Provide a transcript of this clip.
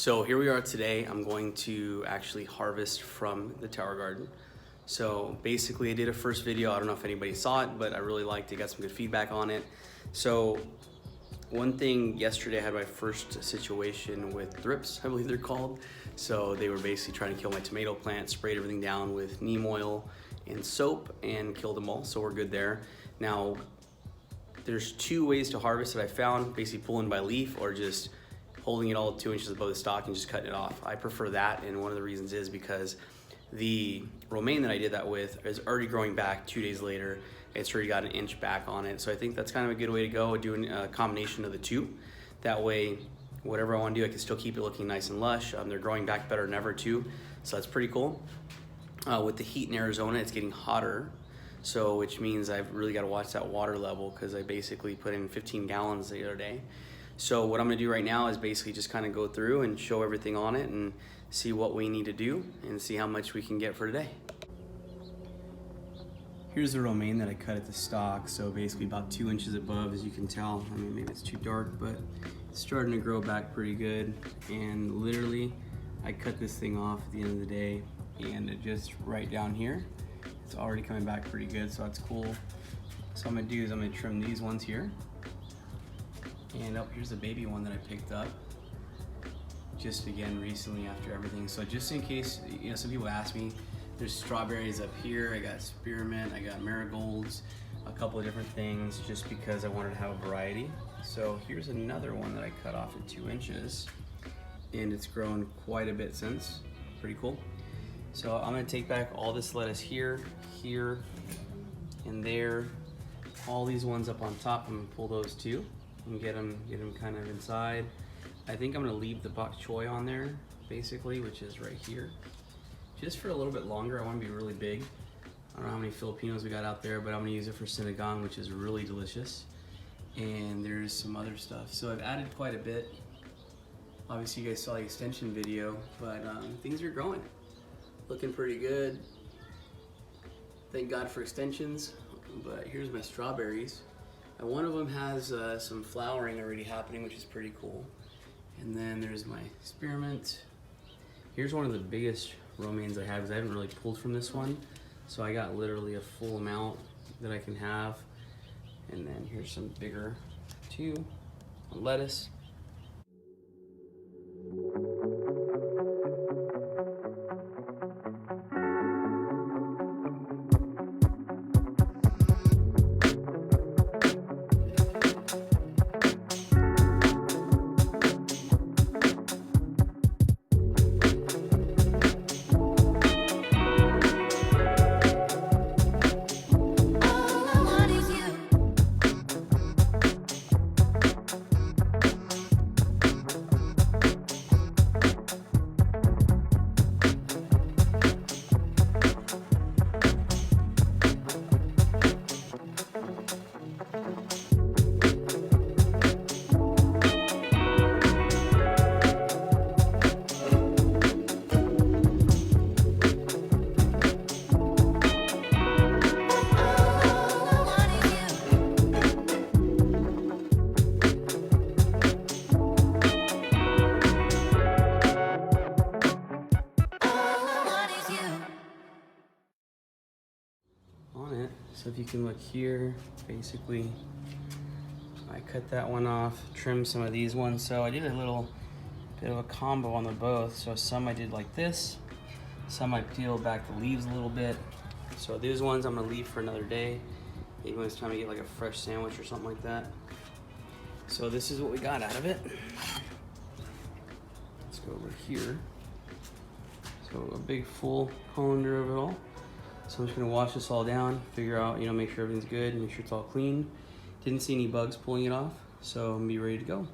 So here we are today. I'm going to actually harvest from the tower garden. So basically I did a first video. I don't know if anybody saw it, but I really liked it, got some good feedback on it. So one thing, yesterday I had my first situation with thrips, I believe they're called. So they were basically trying to kill my tomato plant, sprayed everything down with neem oil and soap and killed them all. So we're good there. Now, there's two ways to harvest that I found, basically pulling by leaf or just holding it all 2 inches above the stalk and just cutting it off. I prefer that, and one of the reasons is because the romaine that I did that with is already growing back 2 days later. It's already got an inch back on it. So I think that's kind of a good way to go, doing a combination of the two. That way, whatever I want to do, I can still keep it looking nice and lush. They're growing back better than ever too, so that's pretty cool. With the heat in Arizona, it's getting hotter. So, which means I've really got to watch that water level because I basically put in 15 gallons the other day. So what I'm gonna do right now is basically just kind of go through and show everything on it and see what we need to do and see how much we can get for today. Here's the romaine that I cut at the stalk. So basically about 2 inches above, as you can tell. I mean, maybe it's too dark, but it's starting to grow back pretty good. And literally, I cut this thing off at the end of the day, and it just right down here, it's already coming back pretty good, so that's cool. So what I'm gonna do is I'm gonna trim these ones here. And here's a baby one that I picked up just again recently after everything. So just in case, you know, some people ask me, there's strawberries up here, I got spearmint, I got marigolds, a couple of different things just because I wanted to have a variety. So here's another one that I cut off at 2 inches and it's grown quite a bit since. Pretty cool. So I'm gonna take back all this lettuce here, here, and there. All these ones up on top, I'm gonna pull those too and get them kind of inside. I think I'm gonna leave the bok choy on there, basically, which is right here, just for a little bit longer. I wanna be really big. I don't know how many Filipinos we got out there, but I'm gonna use it for sinigang, which is really delicious. And there's some other stuff. So I've added quite a bit. Obviously you guys saw the extension video, but things are growing. Looking pretty good. Thank God for extensions. But here's my strawberries. And one of them has some flowering already happening, which is pretty cool. And then there's my spearmint. Here's one of the biggest romaines I have, because I haven't really pulled from this one. So I got literally a full amount that I can have. And then here's some bigger too. Lettuce. On it. So if you can look here, basically I cut that one off, trimmed some of these ones. So I did a little bit of a combo on them both. So some I did like this, some I peeled back the leaves a little bit. So these ones I'm gonna leave for another day. Maybe when it's time to get like a fresh sandwich or something like that. So this is what we got out of it. Let's go over here. So a big full colander of it all. So I'm just gonna wash this all down, figure out, you know, make sure everything's good, make sure it's all clean. Didn't see any bugs pulling it off, so I'm gonna be ready to go.